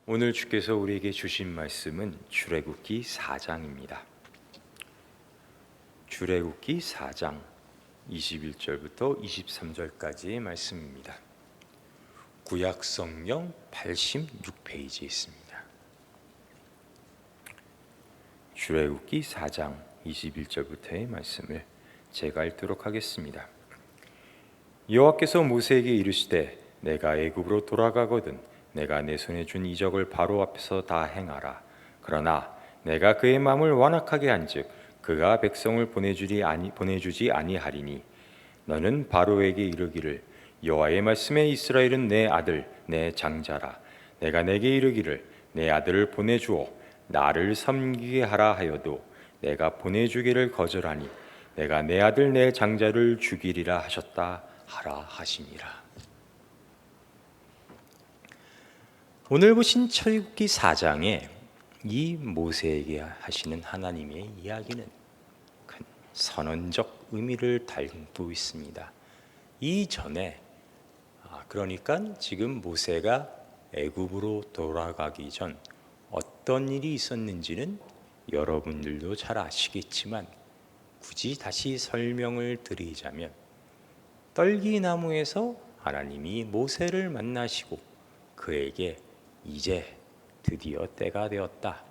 오늘 주께서 우리에게 주신 말씀은 출애굽기 4장입니다. 출애굽기 4장 21절부터 23절까지의 말씀입니다. 구약 성경 86페이지에 있습니다. 출애굽기 4장 21절부터의 말씀을 제가 읽도록 하겠습니다. 여호와께서 모세에게 이르시되 내가 애굽으로 돌아가거든 내가 내 손에 준 이적을 바로 앞에서 다 행하라. 그러나 내가 그의 마음을 완악하게 한즉 그가 백성을 보내주지 아니하리니 너는 바로에게 이르기를 여호와의 말씀에 이스라엘은 내 아들 내 장자라. 내가 내게 이르기를 내 아들을 보내주어 나를 섬기게 하라 하여도 내가 보내주기를 거절하니 내가 내 아들 내 장자를 죽이리라 하셨다 하라 하시니라. 오늘 보신 출애굽기 4장에 이 모세에게 하시는 하나님의 이야기는 큰 선언적 의미를 담고 있습니다. 이전에 그러니까 지금 모세가 애굽으로 돌아가기 전 어떤 일이 있었는지는 여러분들도 잘 아시겠지만 굳이 다시 설명을 드리자면 떨기나무에서 하나님이 모세를 만나시고 그에게 이제 드디어 때가 되었다.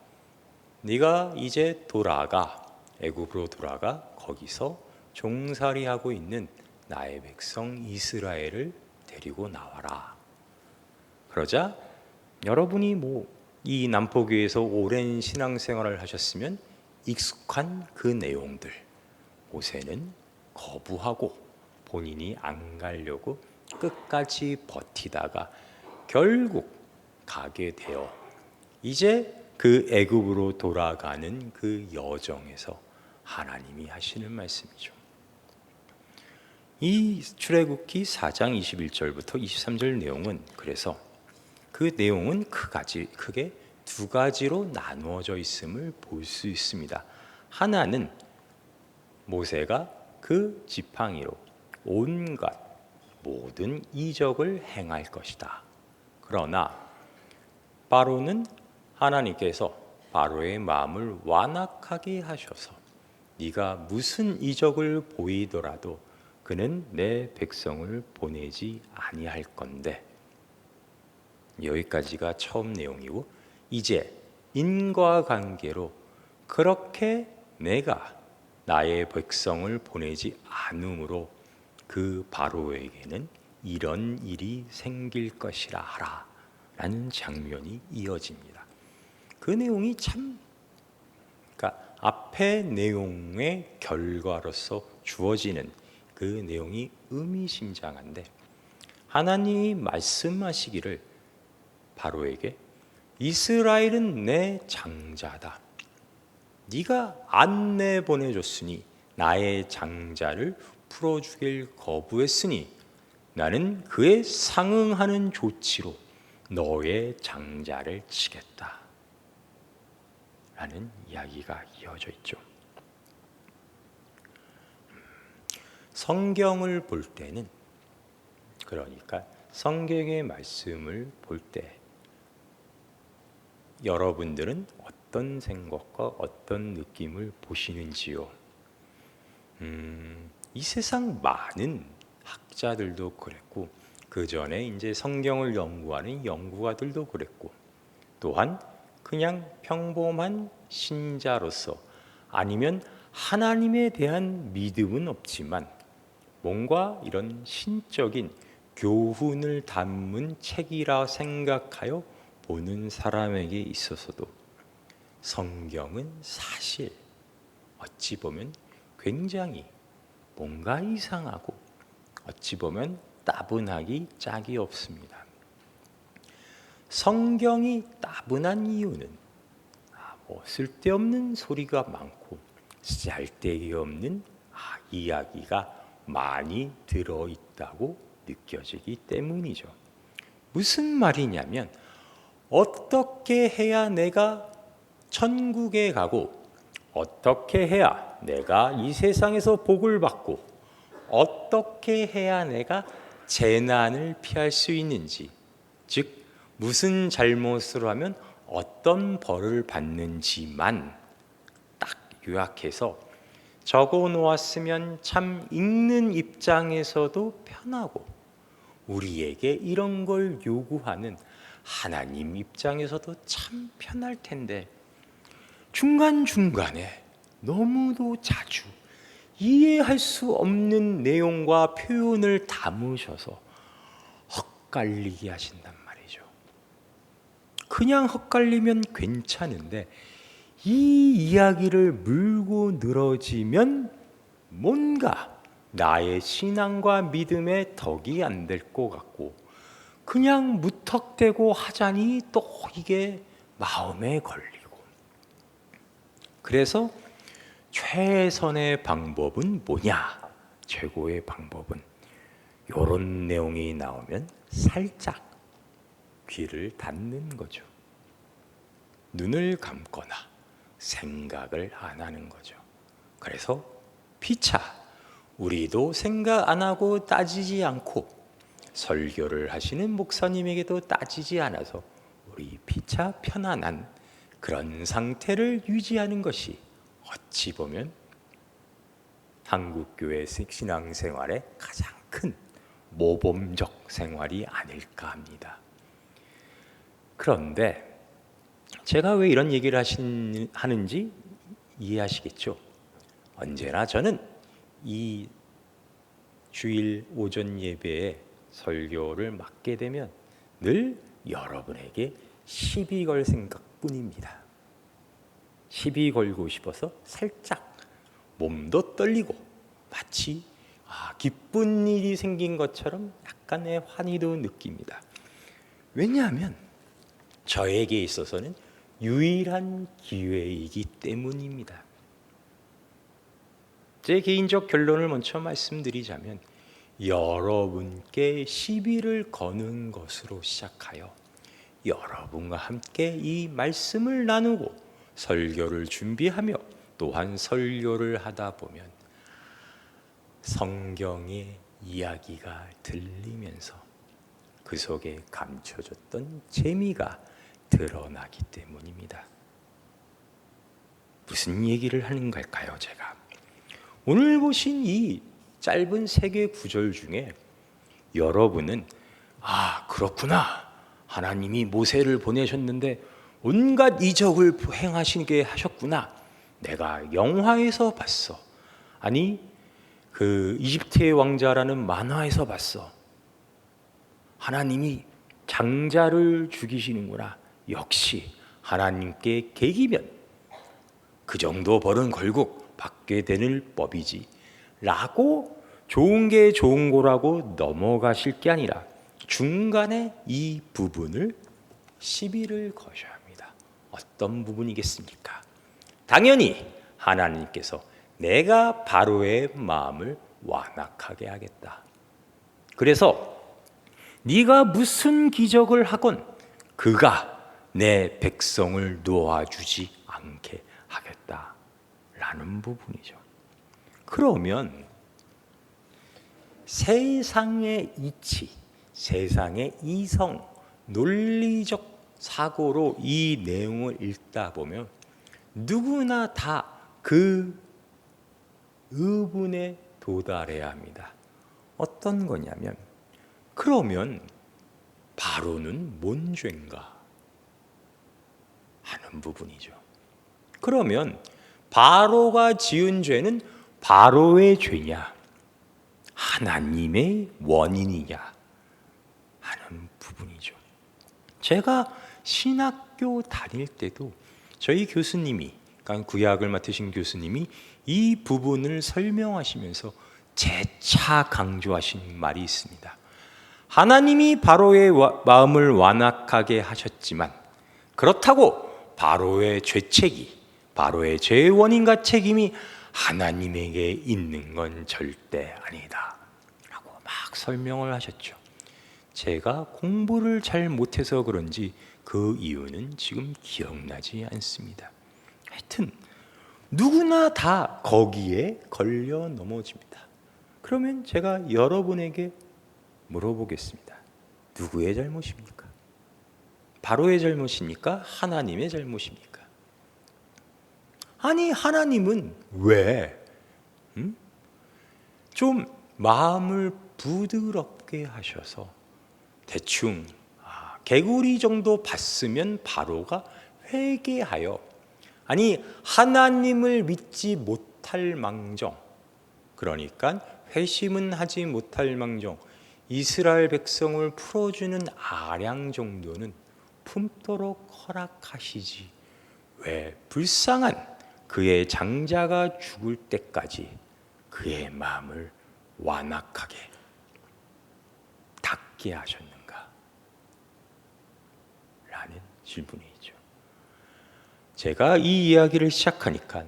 네가 이제 돌아가 애굽으로 돌아가 거기서 종살이하고 있는 나의 백성 이스라엘을 데리고 나와라. 그러자 여러분이 이 남포교회에서 오랜 신앙생활을 하셨으면 익숙한 그 내용들, 모세는 거부하고 본인이 안 가려고 끝까지 버티다가 결국 가게 되어 이제 그 애굽으로 돌아가는 그 여정에서 하나님이 하시는 말씀이죠. 이 출애굽기 4장 21절부터 23절 내용은 그래서 그 내용은 크게 두 가지로 나누어져 있음을 볼 수 있습니다. 하나는 모세가 그 지팡이로 온갖 모든 이적을 행할 것이다. 그러나 바로는 하나님께서 바로의 마음을 완악하게 하셔서 네가 무슨 이적을 보이더라도 그는 내 백성을 보내지 아니할 건데, 여기까지가 처음 내용이고 이제 인과관계로 그렇게 내가 나의 백성을 보내지 않으므로 그 바로에게는 이런 일이 생길 것이라 하라 라는 장면이 이어집니다. 그 내용이 그러니까 앞의 내용의 결과로서 주어지는 그 내용이 의미심장한데, 하나님이 말씀하시기를 바로에게 이스라엘은 내 장자다. 네가 안 내보내줬으니 나의 장자를 풀어주길 거부했으니 나는 그에 상응하는 조치로 너의 장자를 치겠다 라는 이야기가 이어져 있죠. 성경을 볼 때는, 그러니까 성경의 말씀을 볼 때 여러분들은 어떤 생각과 어떤 느낌을 보시는지요? 이 세상 많은 학자들도 그랬고 그 전에 이제 성경을 연구하는 연구가들도 그랬고 또한 그냥 평범한 신자로서 아니면 하나님에 대한 믿음은 없지만 뭔가 이런 신적인 교훈을 담은 책이라 생각하여 보는 사람에게 있어서도 성경은 사실 어찌 보면 굉장히 뭔가 이상하고 어찌 보면 따분하기 짝이 없습니다. 성경이 따분한 이유는 쓸데없는 소리가 많고 쓸데기 없는 이야기가 많이 들어있다고 느껴지기 때문이죠. 무슨 말이냐면 어떻게 해야 내가 천국에 가고 어떻게 해야 내가 이 세상에서 복을 받고 어떻게 해야 내가 재난을 피할 수 있는지, 즉 무슨 잘못을 하면 어떤 벌을 받는지만 딱 요약해서 적어 놓았으면 참 읽는 입장에서도 편하고 우리에게 이런 걸 요구하는 하나님 입장에서도 참 편할 텐데 중간중간에 너무도 자주 이해할 수 없는 내용과 표현을 담으셔서 헛갈리게 하신단 말이죠. 그냥 헛갈리면 괜찮은데 이 이야기를 물고 늘어지면 뭔가 나의 신앙과 믿음에 덕이 안 될 것 같고 그냥 무턱대고 하자니 또 이게 마음에 걸리고 그래서 최선의 방법은 뭐냐? 최고의 방법은 이런 내용이 나오면 살짝 귀를 닫는 거죠. 눈을 감거나 생각을 안 하는 거죠. 그래서 피차 우리도 생각 안 하고 따지지 않고 설교를 하시는 목사님에게도 따지지 않아서 우리 피차 편안한 그런 상태를 유지하는 것이 어찌 보면 한국교회 신앙생활의 가장 큰 모범적 생활이 아닐까 합니다. 그런데 제가 왜 이런 얘기를 하는지 이해하시겠죠? 언제나 저는 이 주일 오전 예배에 설교를 맡게 되면 늘 여러분에게 시비 걸 생각뿐입니다. 시비 걸고 싶어서 살짝 몸도 떨리고 마치 기쁜 일이 생긴 것처럼 약간의 환희도 느낍니다. 왜냐하면 저에게 있어서는 유일한 기회이기 때문입니다. 제 개인적 결론을 먼저 말씀드리자면 여러분께 시비를 거는 것으로 시작하여 여러분과 함께 이 말씀을 나누고 설교를 준비하며 또한 설교를 하다 보면 성경의 이야기가 들리면서 그 속에 감춰졌던 재미가 드러나기 때문입니다. 무슨 얘기를 하는 걸까요, 제가? 오늘 보신 이 짧은 3개 구절 중에 여러분은 그렇구나. 하나님이 모세를 보내셨는데 온갖 이적을 행하시게 하셨구나. 내가 영화에서 봤어. 아니 그 이집트의 왕자라는 만화에서 봤어. 하나님이 장자를 죽이시는구나. 역시 하나님께 계기면 그 정도 벌은 결국 받게 되는 법이지 라고 좋은 게 좋은 거라고 넘어가실 게 아니라 중간에 이 부분을 시비를 거셔야 합니다. 어떤 부분이겠습니까? 당연히 하나님께서 내가 바로의 마음을 완악하게 하겠다. 그래서 네가 무슨 기적을 하건 그가 내 백성을 놓아주지 않게 하겠다라는 부분이죠. 그러면 세상의 이치, 세상의 이성, 논리적 사고로 이 내용을 읽다 보면 누구나 다 그 의문에 도달해야 합니다. 어떤 거냐면 그러면 바로는 뭔 죄인가 하는 부분이죠. 그러면 바로가 지은 죄는 바로의 죄냐 하나님의 원인이냐 하는 부분이죠. 제가 신학교 다닐 때도 저희 교수님이, 그러니까 구약을 맡으신 교수님이 이 부분을 설명하시면서 재차 강조하신 말이 있습니다. 하나님이 바로의 마음을 완악하게 하셨지만 그렇다고 바로의 죄책이, 바로의 죄의 원인과 책임이 하나님에게 있는 건 절대 아니다 라고 막 설명을 하셨죠. 제가 공부를 잘 못해서 그런지 그 이유는 지금 기억나지 않습니다. 하여튼 누구나 다 거기에 걸려 넘어집니다. 그러면 제가 여러분에게 물어보겠습니다. 누구의 잘못입니까? 바로의 잘못입니까? 하나님의 잘못입니까? 아니, 하나님은 왜 좀 마음을 부드럽게 하셔서 대충 개구리 정도 봤으면 바로가 회개하여, 아니 하나님을 믿지 못할 망정, 그러니까 회심은 하지 못할 망정 이스라엘 백성을 풀어주는 아량 정도는 품도록 허락하시지, 왜 불쌍한 그의 장자가 죽을 때까지 그의 마음을 완악하게 닫게 하셨는가? 라는 질문이죠. 제가 이 이야기를 시작하니까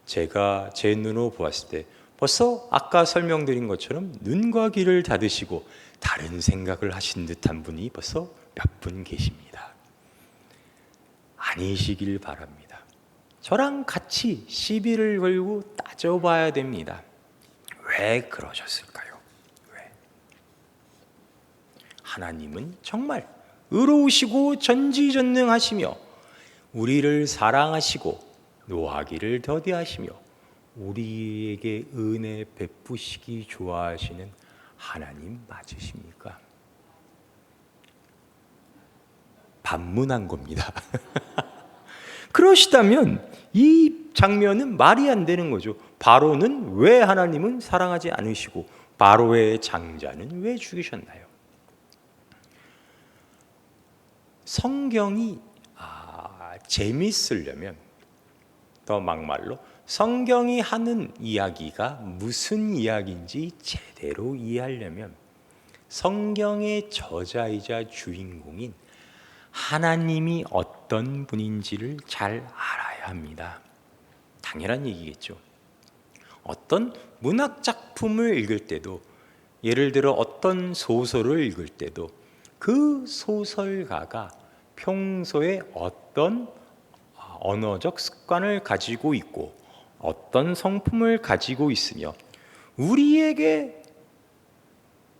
제가 제 눈으로 보았을 때 벌써 아까 설명드린 것처럼 눈과 귀를 닫으시고 다른 생각을 하신 듯한 분이 벌써 몇 분 계십니다. 아니시길 바랍니다. 저랑 같이 시비를 걸고 따져봐야 됩니다. 왜 그러셨을까요? 왜? 하나님은 정말 의로우시고 전지전능하시며 우리를 사랑하시고 노하기를 더디하시며 우리에게 은혜 베푸시기 좋아하시는 하나님 맞으십니까? 반문한 겁니다. 그러시다면 이 장면은 말이 안 되는 거죠. 바로는 왜 하나님은 사랑하지 않으시고 바로의 장자는 왜 죽이셨나요? 성경이 재밌으려면, 더 막말로 성경이 하는 이야기가 무슨 이야기인지 제대로 이해하려면 성경의 저자이자 주인공인 하나님이 어떤 분인지를 잘 알아야 합니다. 당연한 얘기겠죠. 어떤 문학 작품을 읽을 때도, 예를 들어 어떤 소설을 읽을 때도 그 소설가가 평소에 어떤 언어적 습관을 가지고 있고 어떤 성품을 가지고 있으며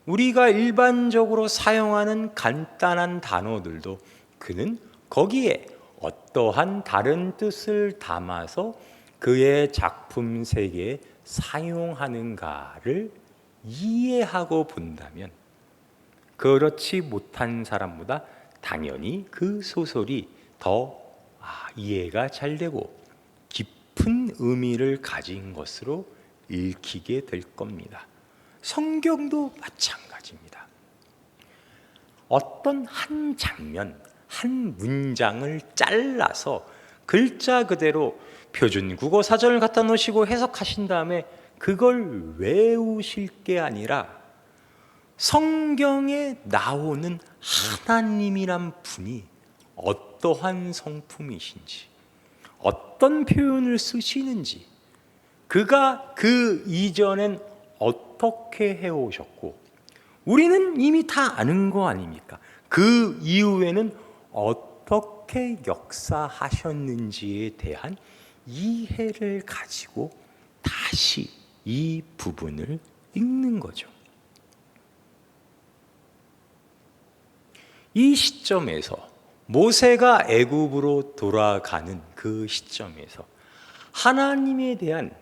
우리가 일반적으로 사용하는 간단한 단어들도 그는 거기에 어떠한 다른 뜻을 담아서 그의 작품 세계에 사용하는가를 이해하고 본다면, 그렇지 못한 사람보다 당연히 그 소설이 더 이해가 잘 되고 깊은 의미를 가진 것으로 읽히게 될 겁니다. 성경도 마찬가지입니다. 어떤 한 장면, 한 문장을 잘라서 글자 그대로 표준 국어 사전을 갖다 놓으시고 해석하신 다음에 그걸 외우실 게 아니라 성경에 나오는 하나님이란 분이 어떠한 성품이신지, 어떤 표현을 쓰시는지, 그가 그 이전엔 어떻게 해오셨고, 우리는 이미 다 아는 거 아닙니까? 그 이후에는 어떻게 역사하셨는지에 대한 이해를 가지고 다시 이 부분을 읽는 거죠. 이 시점에서 모세가 애굽으로 돌아가는 그 시점에서 하나님에 대한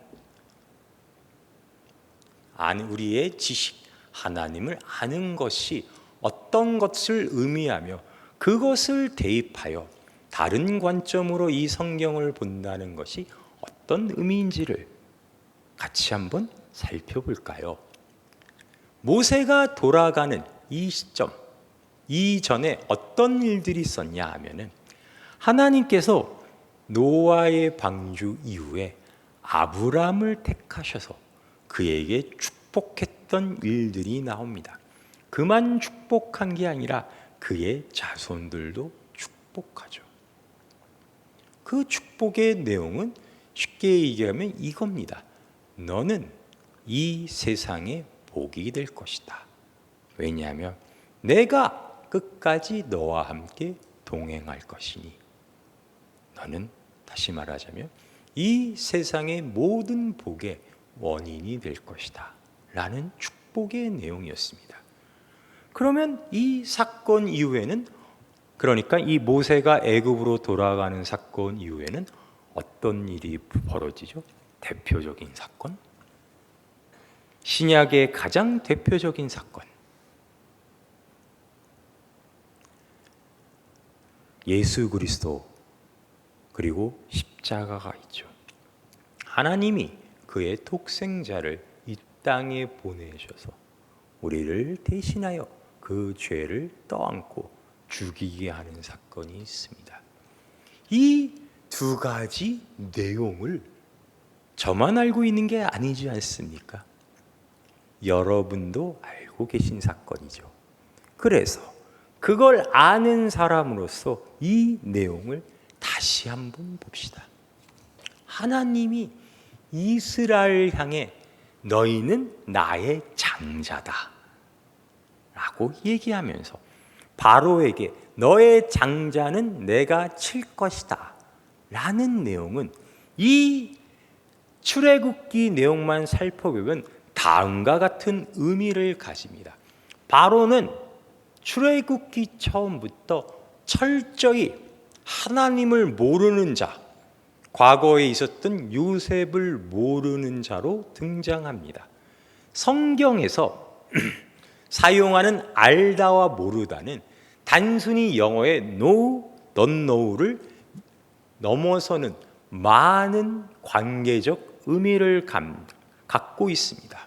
우리의 지식, 하나님을 아는 것이 어떤 것을 의미하며 그것을 대입하여 다른 관점으로 이 성경을 본다는 것이 어떤 의미인지를 같이 한번 살펴볼까요? 모세가 돌아가는 이 시점, 이전에 어떤 일들이 있었냐 하면은 하나님께서 노아의 방주 이후에 아브람을 택하셔서 그에게 축복했던 일들이 나옵니다. 그만 축복한 게 아니라 그의 자손들도 축복하죠. 그 축복의 내용은 쉽게 얘기하면 이겁니다. 너는 이 세상의 복이 될 것이다. 왜냐하면 내가 끝까지 너와 함께 동행할 것이니, 너는 다시 말하자면 이 세상의 모든 복의 원인이 될 것이다 라는 축복의 내용이었습니다. 그러면 이 사건 이후에는 그러니까 이 모세가 애굽으로 돌아가는 사건 이후에는 어떤 일이 벌어지죠? 대표적인 사건, 신약의 가장 대표적인 사건, 예수 그리스도 그리고 십자가가 있죠. 하나님이 그의 독생자를 이 땅에 보내셔서 우리를 대신하여 그 죄를 떠안고 죽이게 하는 사건이 있습니다. 이 두 가지 내용을 저만 알고 있는 게 아니지 않습니까? 여러분도 알고 계신 사건이죠. 그래서 그걸 아는 사람으로서 이 내용을 다시 한번 봅시다. 하나님이 이스라엘 향해 너희는 나의 장자다 라고 얘기하면서 바로에게 너의 장자는 내가 칠 것이다 라는 내용은 이 출애굽기 내용만 살펴보면 다음과 같은 의미를 가집니다. 바로는 출애굽기 처음부터 철저히 하나님을 모르는 자, 과거에 있었던 요셉을 모르는 자로 등장합니다. 성경에서 사용하는 알다와 모르다는 단순히 영어의 know, don't know를 넘어서는 많은 관계적 의미를 갖고 있습니다.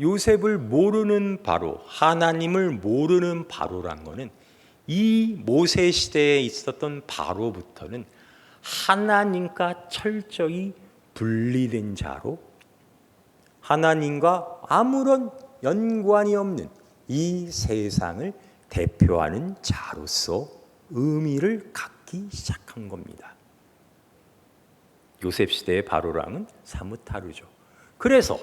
요셉을 모르는 바로, 하나님을 모르는 바로란 것은 이 모세 시대에 있었던 바로부터는 하나님과 철저히 분리된 자로 하나님과 아무런 연관이 없는 이 세상을 대표하는 자로서 의미를 갖기 시작한 겁니다. 요셉 시대의 바로랑은 사뭇 다르죠. 그래서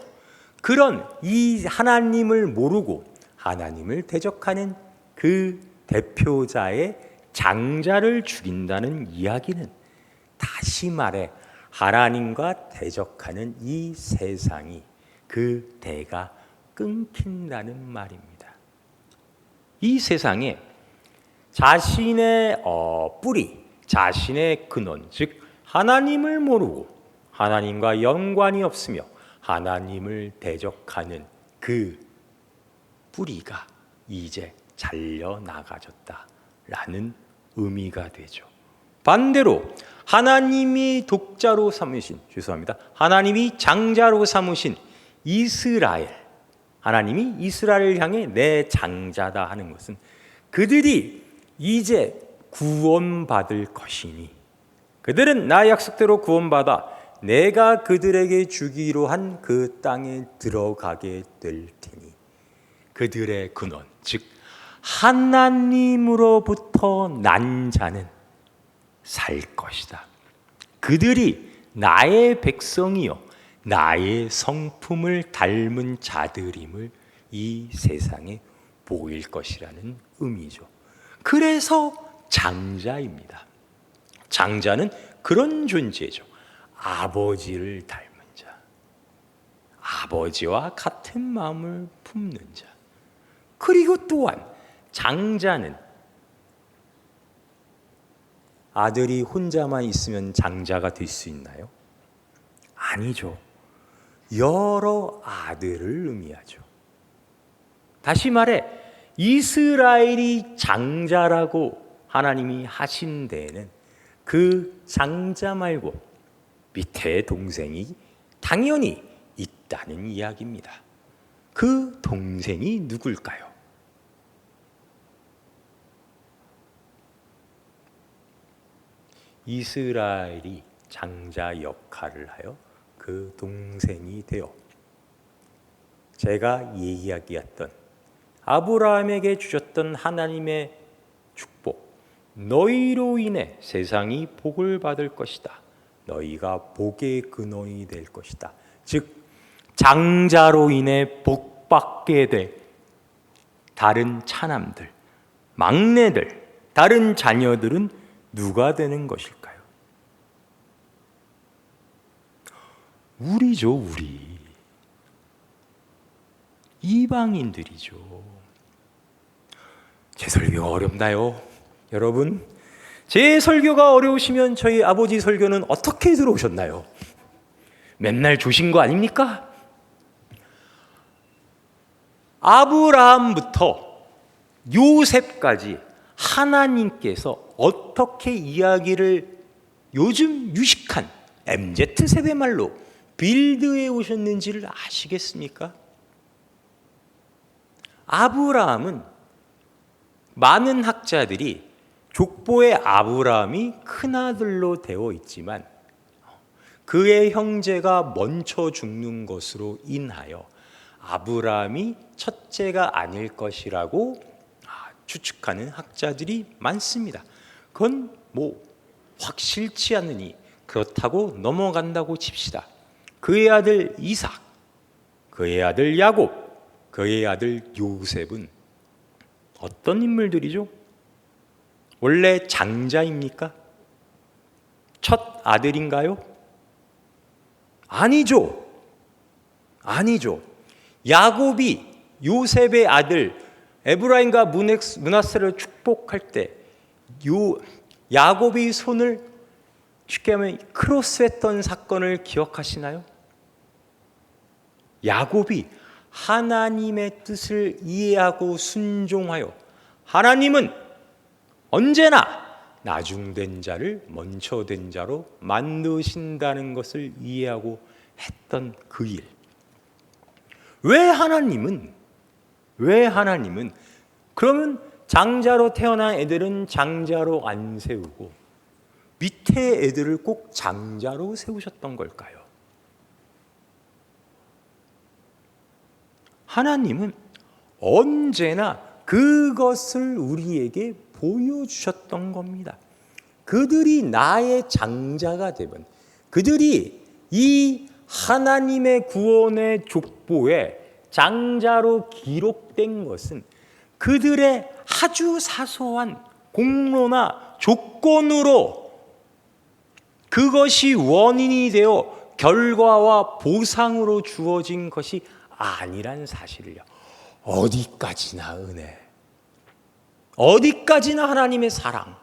그런 이 하나님을 모르고 하나님을 대적하는 그 대표자의 장자를 죽인다는 이야기는 다시 말해 하나님과 대적하는 이 세상이 그 대가 끊긴다는 말입니다. 이 세상에 자신의 뿌리, 자신의 근원, 즉 하나님을 모르고 하나님과 연관이 없으며 하나님을 대적하는 그 뿌리가 이제 잘려나가졌다라는 의미가 되죠. 반대로 하나님이 독자로 삼으신, 하나님이 장자로 삼으신 이스라엘, 하나님이 이스라엘을 향해 내 장자다 하는 것은 그들이 이제 구원받을 것이니 그들은 나 약속대로 구원받아 내가 그들에게 주기로 한 그 땅에 들어가게 될 테니 그들의 근원, 즉 하나님으로부터 난 자는 살 것이다. 그들이 나의 백성이요 나의 성품을 닮은 자들임을 이 세상에 보일 것이라는 의미죠. 그래서 장자입니다. 장자는 그런 존재죠. 아버지를 닮은 자, 아버지와 같은 마음을 품는 자. 그리고 또한 장자는 아들이 혼자만 있으면 장자가 될 수 있나요? 아니죠. 여러 아들을 의미하죠. 다시 말해 이스라엘이 장자라고 하나님이 하신 데에는 그 장자 말고 밑에 동생이 당연히 있다는 이야기입니다. 그 동생이 누굴까요? 이스라엘이 장자 역할을 하여 그 동생이 되어 제가 이야기했던 아브라함에게 주셨던 하나님의 축복, 너희로 인해 세상이 복을 받을 것이다. 너희가 복의 근원이 될 것이다. 즉 장자로 인해 복받게 될 다른 차남들, 막내들, 다른 자녀들은 누가 되는 것일까요? 우리죠, 우리. 이방인들이죠. 제 설교가 어렵나요? 여러분, 제 설교가 어려우시면 저희 아버지 설교는 어떻게 들어오셨나요? 맨날 조신 거 아닙니까? 아브라함부터 요셉까지 하나님께서 어떻게 이야기를 요즘 유식한 MZ세대 말로 빌드해 오셨는지를 아시겠습니까? 아브라함은 많은 학자들이 족보의 아브라함이 큰아들로 되어 있지만 그의 형제가 먼저 죽는 것으로 인하여 아브라함이 첫째가 아닐 것이라고 추측하는 학자들이 많습니다. 그건 확실치 않으니 그렇다고 넘어간다고 칩시다. 그의 아들 이삭, 그의 아들 야곱, 그의 아들 요셉은 어떤 인물들이죠? 원래 장자입니까? 첫 아들인가요? 아니죠. 야곱이 요셉의 아들 에브라임과 므낫세를 축복할 때 야곱이 손을 쉽게 하면 크로스했던 사건을 기억하시나요? 야곱이 하나님의 뜻을 이해하고 순종하여 하나님은 언제나 나중된 자를 먼저 된 자로 만드신다는 것을 이해하고 했던 그 일. 왜 하나님은 그러면 장자로 태어난 애들은 장자로 안 세우고 밑에 애들을 꼭 장자로 세우셨던 걸까요? 하나님은 언제나 그것을 우리에게 보여주셨던 겁니다. 그들이 나의 장자가 되면 그들이 이 하나님의 구원의 족보에 장자로 기록된 것은 그들의 아주 사소한 공로나 조건으로 그것이 원인이 되어 결과와 보상으로 주어진 것이 아니란 사실을요. 어디까지나 은혜, 어디까지나 하나님의 사랑,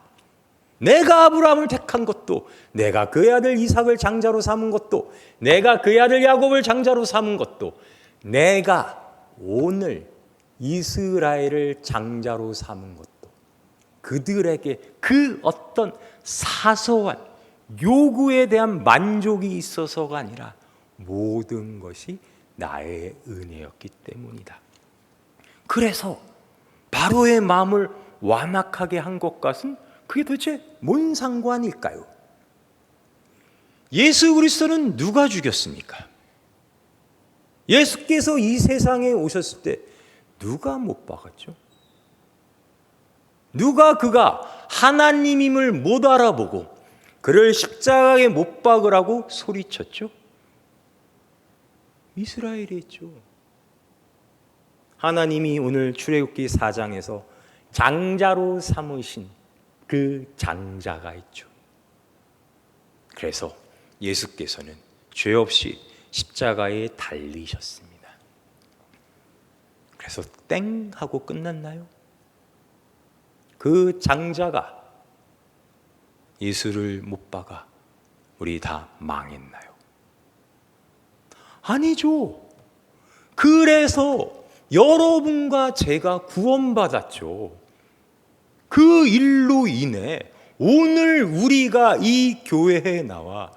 내가 아브라함을 택한 것도, 내가 그의 아들 이삭을 장자로 삼은 것도, 내가 그의 아들 야곱을 장자로 삼은 것도, 내가 오늘 이스라엘을 장자로 삼은 것도 그들에게 그 어떤 사소한 요구에 대한 만족이 있어서가 아니라 모든 것이 나의 은혜였기 때문이다. 그래서 바로의 마음을 완악하게 한 것과는 그게 도대체 뭔 상관일까요? 예수 그리스도는 누가 죽였습니까? 예수께서 이 세상에 오셨을 때 누가 못 박았죠? 누가 그가 하나님임을 못 알아보고 그를 십자가에 못 박으라고 소리쳤죠? 이스라엘이 했죠. 하나님이 오늘 출애굽기 4장에서 장자로 삼으신 그 장자가 있죠. 그래서 예수께서는 죄 없이 십자가에 달리셨습니다. 그래서 땡 하고 끝났나요? 그 장자가 예수를 못 박아 우리 다 망했나요? 아니죠. 그래서 여러분과 제가 구원받았죠. 그 일로 인해 오늘 우리가 이 교회에 나와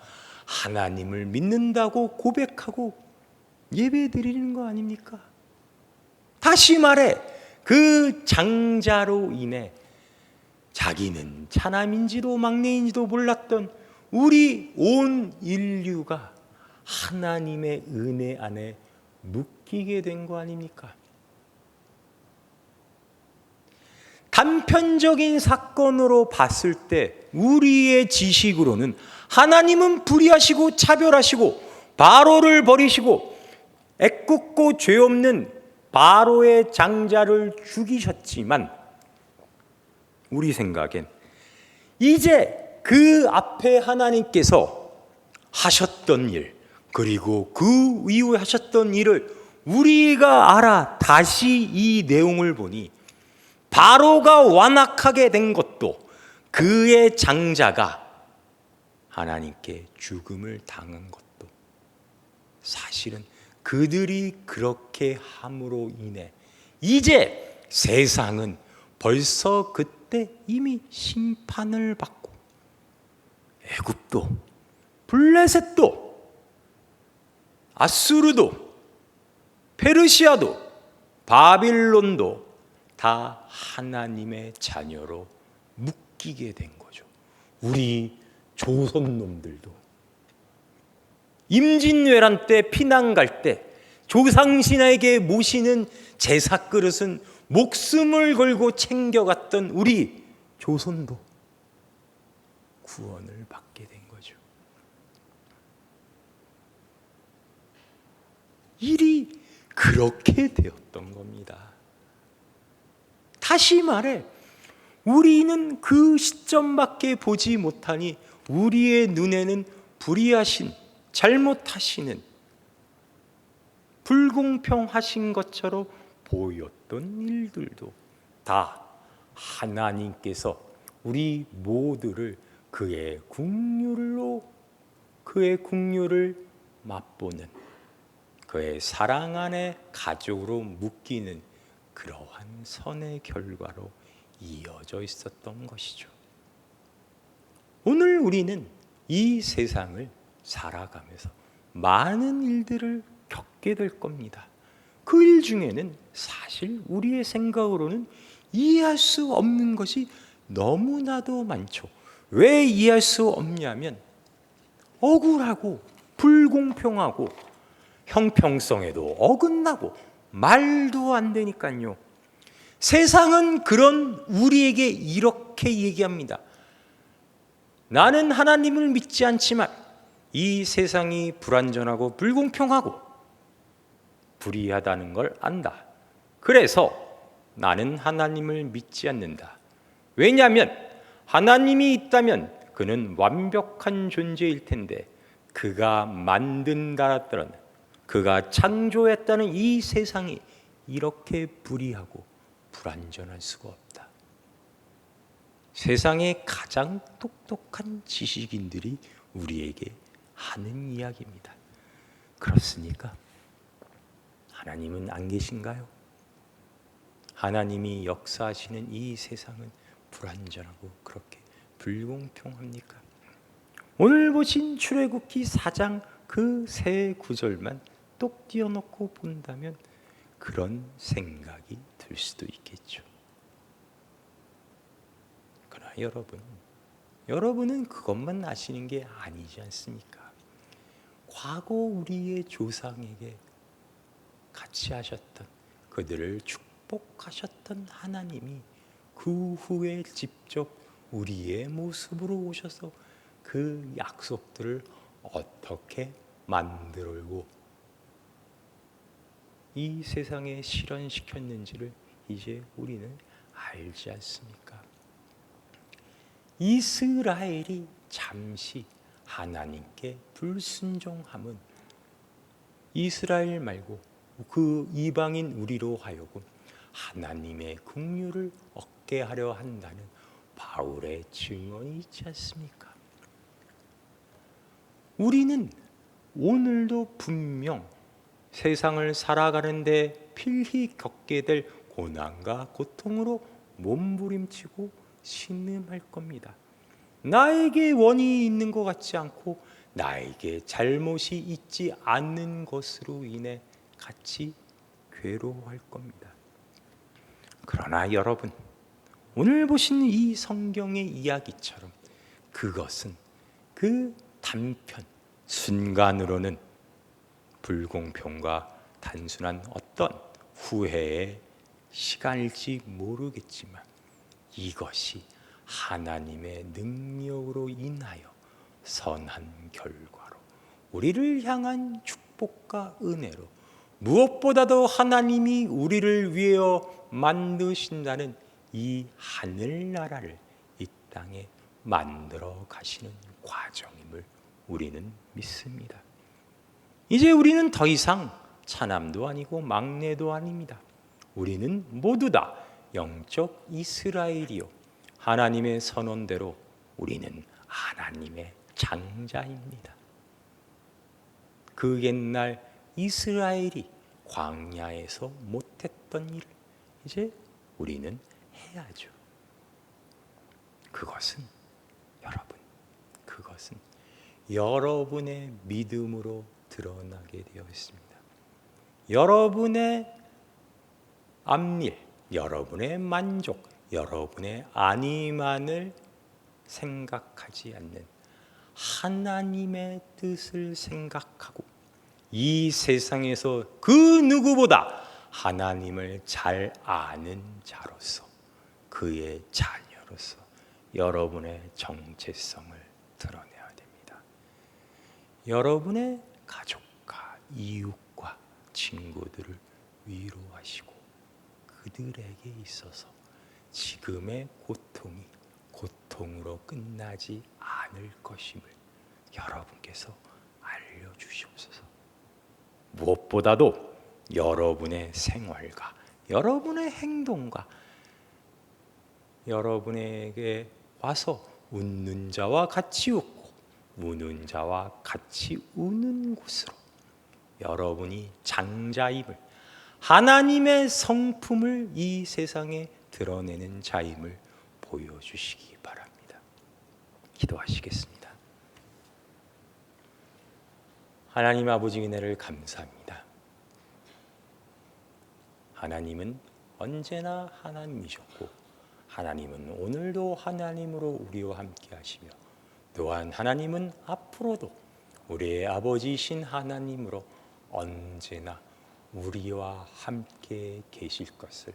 하나님을 믿는다고 고백하고 예배드리는 거 아닙니까? 다시 말해 그 장자로 인해 자기는 차남인지도 막내인지도 몰랐던 우리 온 인류가 하나님의 은혜 안에 묶이게 된 거 아닙니까? 단편적인 사건으로 봤을 때 우리의 지식으로는 하나님은 불의하시고 차별하시고 바로를 버리시고 애꿎고 죄 없는 바로의 장자를 죽이셨지만 우리 생각엔 이제 그 앞에 하나님께서 하셨던 일 그리고 그 이후에 하셨던 일을 우리가 알아 다시 이 내용을 보니 바로가 완악하게 된 것도 그의 장자가 하나님께 죽음을 당한 것도 사실은 그들이 그렇게 함으로 인해 이제 세상은 벌써 그때 이미 심판을 받고 애굽도 블레셋도 아수르도 페르시아도 바빌론도 다 하나님의 자녀로 묶이게 된 거죠. 우리 조선 놈들도 임진왜란 때 피난 갈 때 조상신에게 모시는 제사 그릇은 목숨을 걸고 챙겨갔던 우리 조선도 구원을 받게 된 거죠. 일이 그렇게 되었던 겁니다. 다시 말해 우리는 그 시점밖에 보지 못하니 우리의 눈에는 불의하신, 잘못하시는, 불공평하신 것처럼 보였던 일들도 다 하나님께서 우리 모두를 그의 국률을 맛보는, 그의 사랑 안에 가족으로 묶이는 그러한 선의 결과로 이어져 있었던 것이죠. 오늘 우리는 이 세상을 살아가면서 많은 일들을 겪게 될 겁니다. 그 일 중에는 사실 우리의 생각으로는 이해할 수 없는 것이 너무나도 많죠. 왜 이해할 수 없냐면 억울하고 불공평하고 형평성에도 어긋나고 말도 안 되니까요. 세상은 그런 우리에게 이렇게 얘기합니다. 나는 하나님을 믿지 않지만 이 세상이 불완전하고 불공평하고 불의하다는 걸 안다. 그래서 나는 하나님을 믿지 않는다. 왜냐하면 하나님이 있다면 그는 완벽한 존재일 텐데 그가 만든다라는, 그가 창조했다는 이 세상이 이렇게 불의하고 불완전할 수가 없다. 세상의 가장 똑똑한 지식인들이 우리에게 하는 이야기입니다. 그렇습니까? 하나님은 안 계신가요? 하나님이 역사하시는 이 세상은 불완전하고 그렇게 불공평합니까? 오늘 보신 출애굽기 4장 그 세 구절만 똑 띄워놓고 본다면 그런 생각이 들 수도 있겠죠. 그러나 여러분은 그것만 아시는 게 아니지 않습니까? 과거 우리의 조상에게 같이 하셨던, 그들을 축복하셨던 하나님이 그 후에 직접 우리의 모습으로 오셔서 그 약속들을 어떻게 만들고 이 세상에 실현시켰는지를 이제 우리는 알지 않습니까? 이스라엘이 잠시 하나님께 불순종함은 이스라엘 말고 그 이방인 우리로 하여금 하나님의 긍휼을 얻게 하려 한다는 바울의 증언이 있지 않습니까? 우리는 오늘도 분명 세상을 살아가는데 필히 겪게 될 고난과 고통으로 몸부림치고 신음할 겁니다. 나에게 원인이 있는 것 같지 않고 나에게 잘못이 있지 않는 것으로 인해 같이 괴로워할 겁니다. 그러나 여러분, 오늘 보신 이 성경의 이야기처럼 그것은 그 단편 순간으로는 불공평과 단순한 어떤 후회의 시간일지 모르겠지만 이것이 하나님의 능력으로 인하여 선한 결과로 우리를 향한 축복과 은혜로 무엇보다도 하나님이 우리를 위하여 만드신다는 이 하늘나라를 이 땅에 만들어 가시는 과정임을 우리는 믿습니다. 이제 우리는 더 이상 차남도 아니고 막내도 아닙니다. 우리는 모두 다 영적 이스라엘이요, 하나님의 선언대로 우리는 하나님의 장자입니다. 그 옛날 이스라엘이 광야에서 못했던 일을 이제 우리는 해야죠. 그것은 여러분의 믿음으로 드러나게 되어 있습니다. 여러분의 앞일, 여러분의 만족, 여러분의 안위만을 생각하지 않는 하나님의 뜻을 생각하고 이 세상에서 그 누구보다 하나님을 잘 아는 자로서, 그의 자녀로서 여러분의 정체성을 드러내야 됩니다. 여러분의 가족과 이웃과 친구들을 위로하시고 그들에게 있어서 지금의 고통이 고통으로 끝나지 않을 것임을 여러분께서 알려주시옵소서. 무엇보다도 여러분의 생활과 여러분의 행동과 여러분에게 와서 웃는 자와 같이 웃고 우는 자와 같이 우는 곳으로 여러분이 장자임을, 하나님의 성품을 이 세상에 드러내는 자임을 보여주시기 바랍니다. 기도하시겠습니다. 하나님 아버지, 은혜를 감사합니다. 하나님은 언제나 하나님이셨고 하나님은 오늘도 하나님으로 우리와 함께 하시며 또한 하나님은 앞으로도 우리의 아버지이신 하나님으로 언제나 우리와 함께 계실 것을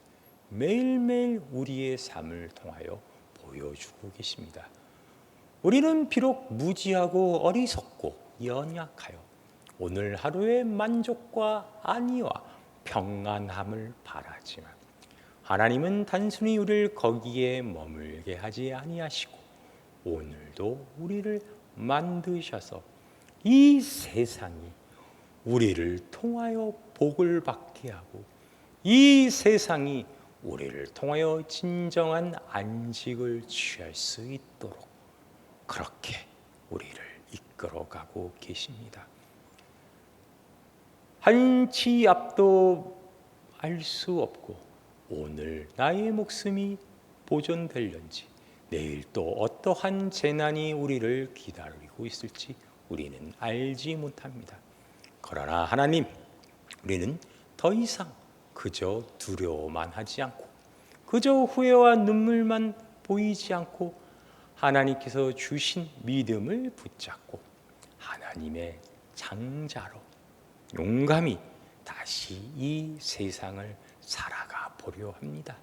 매일매일 우리의 삶을 통하여 보여주고 계십니다. 우리는 비록 무지하고 어리석고 연약하여 오늘 하루의 만족과 안위와 평안함을 바라지만 하나님은 단순히 우리를 거기에 머물게 하지 아니하시고 오늘도 우리를 만드셔서 이 세상이 우리를 통하여 복을 받게 하고 이 세상이 우리를 통하여 진정한 안식을 취할 수 있도록 그렇게 우리를 이끌어가고 계십니다. 한치 앞도 알 수 없고 오늘 나의 목숨이 보존될런지 내일 또 어떠한 재난이 우리를 기다리고 있을지 우리는 알지 못합니다. 그러나 하나님, 우리는 더 이상 그저 두려워만 하지 않고 그저 후회와 눈물만 보이지 않고 하나님께서 주신 믿음을 붙잡고 하나님의 장자로 용감히 다시 이 세상을 살아가 보려 합니다.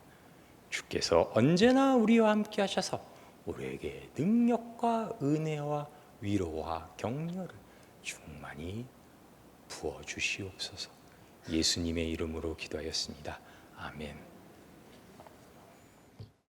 주께서 언제나 우리와 함께 하셔서 우리에게 능력과 은혜와 위로와 격려를 충만히 부어주시옵소서. 예수님의 이름으로 기도하였습니다. 아멘.